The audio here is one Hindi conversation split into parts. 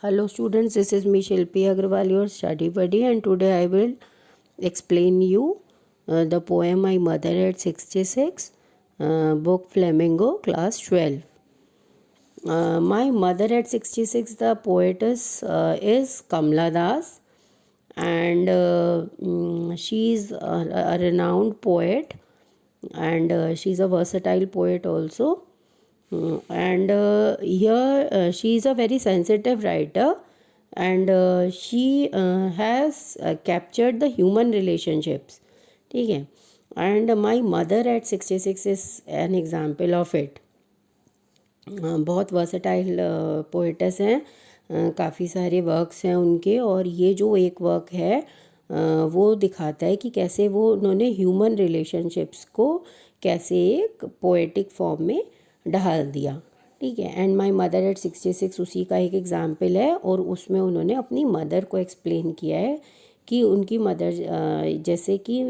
Hello students, this is me Shilpi Agrawal, your study buddy, and today I will explain you the poem My Mother at 66, book Flamingo, class 12. My Mother at 66, the poetess is Kamla Das, and she is a renowned poet, and she is a versatile poet also. And here she is a very sensitive writer, and she has captured the human relationships. ठीक है. And My Mother at 66 is an example of it. बहुत वर्सटाइल पोइटस हैं, काफ़ी सारे वर्क्स हैं उनके, और ये जो एक वर्क है वो दिखाता है कि कैसे वो उन्होंने ह्यूमन रिलेशनशिप्स को कैसे एक पोएटिक फॉर्म में ढाल दिया. ठीक है. एंड माई मदर एट 66 उसी का एक एग्जाम्पल है, और उसमें उन्होंने अपनी मदर को एक्सप्लेन किया है कि उनकी मदर जैसे कि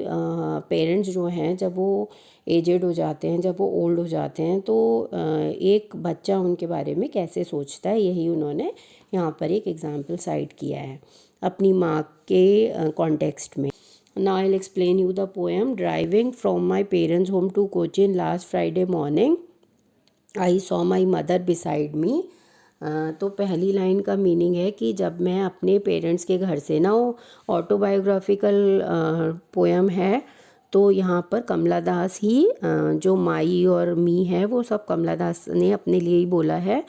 पेरेंट्स जो हैं जब वो एजेड हो जाते हैं, जब वो ओल्ड हो जाते हैं, तो एक बच्चा उनके बारे में कैसे सोचता है, यही उन्होंने यहाँ पर एक एग्जाम्पल साइट किया है अपनी माँ के कॉन्टेक्स्ट में. Now I'll explain you the poem. Driving from my parents' home to Cochin last Friday morning, I saw my mother beside me. तो पहली लाइन का मीनिंग है कि जब मैं अपने पेरेंट्स के घर से ना, वो ऑटोबायोग्राफिकल पोएम है, तो यहाँ पर कमला दास ही जो माई और मी है वो सब कमला दास ने अपने लिए ही बोला है.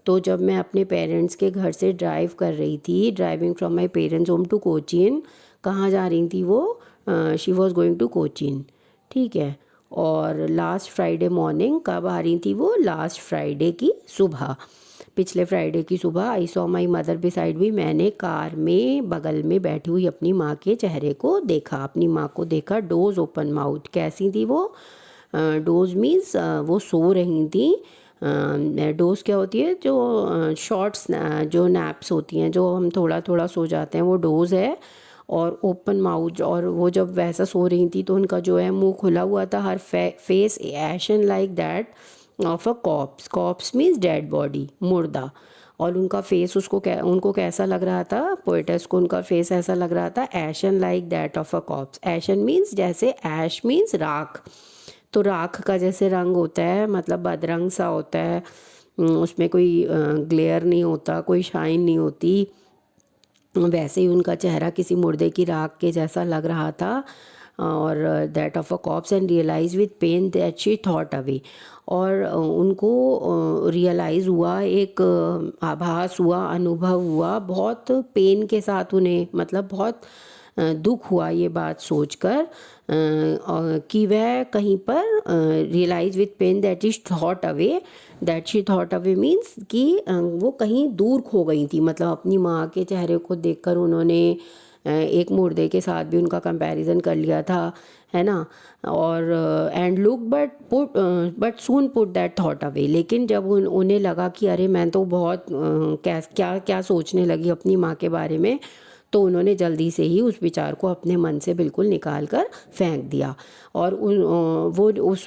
तो जब मैं अपने पेरेंट्स के घर से ड्राइव कर रही थी, driving from my parents home to Cochin, कहाँ जा रही थी वो, she was going to Cochin. ठीक है. और लास्ट फ्राइडे मॉर्निंग, कब आ रही थी वो, लास्ट फ्राइडे की सुबह, पिछले फ्राइडे की सुबह. I saw my mother beside me, मैंने कार में बगल में बैठी हुई अपनी माँ के चेहरे को देखा, अपनी माँ को देखा. डोज ओपन माउथ, कैसी थी वो, डोज मीन्स वो सो रही थी. डोज क्या होती है, जो शॉर्ट्स जो नैप्स होती हैं, जो हम थोड़ा थोड़ा सो जाते हैं, वो डोज है. और ओपन माउथ, और वो जब वैसा सो रही थी तो उनका जो है मुंह खुला हुआ था. Her face ashen like that of a corpse. Corpse means dead body, मुर्दा. और उनका फेस उनको कैसा लग रहा था, पोएटस को उनका फेस ऐसा लग रहा था, ashen like that of a corpse. Ashen means जैसे, ऐश मीन्स राख, तो राख का जैसे रंग होता है, मतलब बदरंग सा होता है, उसमें कोई ग्लेयर नहीं होता, कोई शाइन नहीं होती, वैसे ही उनका चेहरा किसी मुर्दे की राख के जैसा लग रहा था. और that of a corpse, and realise with pain that she thought away. और उनको रियलाइज़ हुआ, एक आभास हुआ, अनुभव हुआ, बहुत पेन के साथ उन्हें, मतलब बहुत दुख हुआ ये बात सोचकर कि वह कहीं पर, realise with pain that is thought away, that she thought away means कि वो कहीं दूर खो गई थी. मतलब अपनी माँ के चेहरे को देखकर उन्होंने एक मुर्दे के साथ भी उनका कंपैरिजन कर लिया था, है ना. और and look but soon put that thought away. लेकिन जब उन्हें लगा कि अरे मैं तो बहुत क्या क्या सोचने लगी अपनी माँ के बारे में, तो उन्होंने जल्दी से ही उस विचार को अपने मन से बिल्कुल निकाल कर फेंक दिया. और वो उस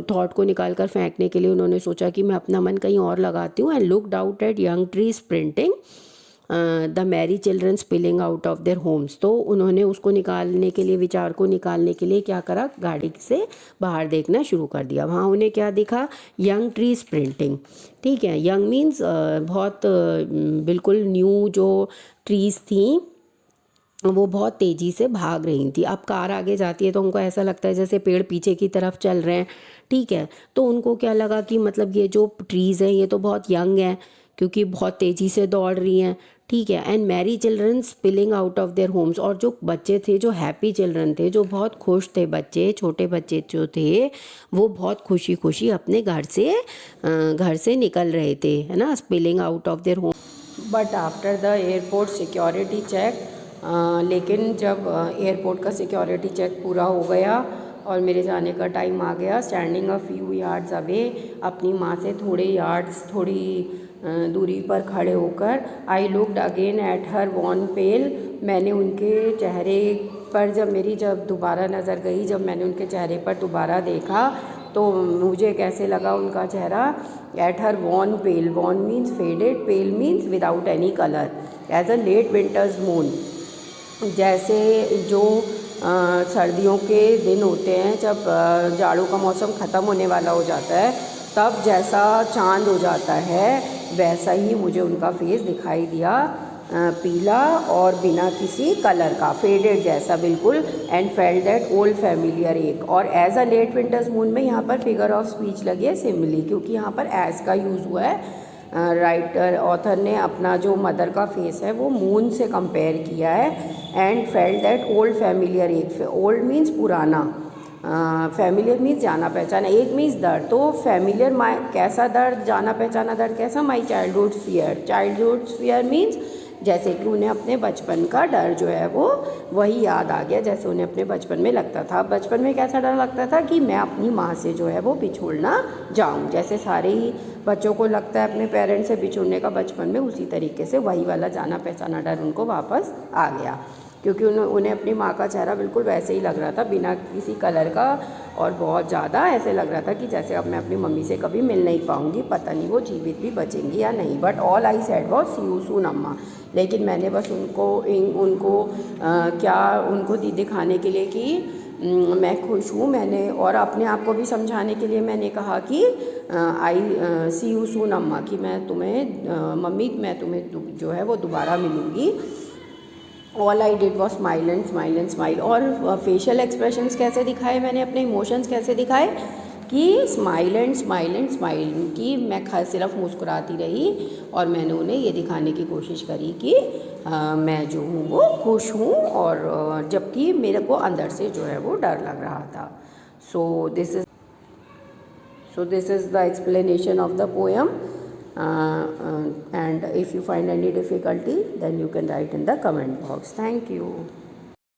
थॉट को निकाल कर फेंकने के लिए उन्होंने सोचा कि मैं अपना मन कहीं और लगाती हूँ. And looked out at young trees printing the Mary children spilling out of their homes. तो उन्होंने उसको निकालने के लिए, विचार को निकालने के लिए क्या करा, गाड़ी से बाहर देखना शुरू कर दिया. वहाँ उन्हें क्या दिखा, यंग ट्रीज प्रिंटिंग. ठीक है. यंग मीन्स बहुत बिल्कुल न्यू जो ट्रीज थी वो बहुत तेज़ी से भाग रही थी. अब कार आगे जाती है तो उनको ऐसा लगता है जैसे पेड़ पीछे की तरफ चल रहे हैं. ठीक है. तो उनको क्या लगा कि मतलब ये जो ट्रीज़ हैं ये तो बहुत यंग हैं, क्योंकि बहुत तेज़ी से दौड़ रही हैं. ठीक है. And Mary children spilling out of their homes, और जो बच्चे थे, जो हैप्पी चिल्ड्रन थे, जो बहुत खुश थे बच्चे, छोटे बच्चे जो थे, वो बहुत खुशी खुशी अपने घर से निकल रहे थे, है ना, spilling out of their home. But after the airport security check, लेकिन जब एयरपोर्ट का सिक्योरिटी चेक पूरा हो गया और मेरे जाने का टाइम आ गया, standing a few yards away, अपनी माँ से थोड़ी दूरी पर खड़े होकर, I looked again at her wan pale, मैंने उनके चेहरे पर जब दोबारा नज़र गई, जब मैंने उनके चेहरे पर दोबारा देखा, तो मुझे कैसे लगा उनका चेहरा, at her wan pale, wan means faded, pale means without any colour, as a late winter's moon, जैसे जो सर्दियों के दिन होते हैं जब जाड़ों का मौसम ख़त्म होने वाला हो जाता है, तब जैसा चांद हो जाता है वैसा ही मुझे उनका फेस दिखाई दिया, पीला और बिना किसी कलर का, फेडेड जैसा बिल्कुल, and felt that old familiar ache. और as a late winter's moon में यहाँ पर फिगर ऑफ स्पीच लगी है सिमिली, क्योंकि यहाँ पर एज का यूज़ हुआ है। राइटर ऑथर ने अपना जो मदर का फेस है वो मून से कंपेयर किया है, and felt that old familiar एक, ओल्ड मीन्स पुराना, फैमिलियर मीन्स जाना पहचाना, एक मीन्स दर्द, तो फैमिलियर माई कैसा दर्द, जाना पहचाना दर्द कैसा, my childhood fear, childhood fear means जैसे कि उन्हें अपने बचपन का डर जो है वो वही याद आ गया, जैसे उन्हें अपने बचपन में लगता था। बचपन में कैसा डर लगता था कि मैं अपनी माँ से जो है वो बिछोड़ ना जाऊँ, जैसे सारे ही बच्चों को लगता है अपने पेरेंट्स से बिछोड़ने का बचपन में, उसी तरीके से वही वाला जाना पहचाना डर उनको वापस आ गया, क्योंकि उन्हें अपनी माँ का चेहरा बिल्कुल वैसे ही लग रहा था, बिना किसी कलर का, और बहुत ज़्यादा ऐसे लग रहा था कि जैसे अब मैं अपनी मम्मी से कभी मिल नहीं पाऊँगी, पता नहीं वो जीवित भी बचेंगी या नहीं। But all I said was see you soon Amma, लेकिन मैंने बस उनको क्या उनको दिखाने के लिए कि मैं खुश हूँ, मैंने, और अपने आप को भी समझाने के लिए मैंने कहा कि आई सी यू सून अम्मा, कि मैं तुम्हें मम्मी, मैं तुम्हें जो है वो दोबारा मिलूँगी। All I did was smile and smile and smile. और फेशियल एक्सप्रेशंस कैसे दिखाए मैंने, अपने इमोशंस कैसे दिखाए कि smile and smile and smile, कि मैं सिर्फ मुस्कुराती रही और मैंने उन्हें ये दिखाने की कोशिश करी कि मैं जो हूँ वो खुश हूँ, और जबकि मेरे को अंदर से जो है वो डर लग रहा था। So this is the explanation of the poem, and if you find any difficulty then you can write in the comment box. Thank you.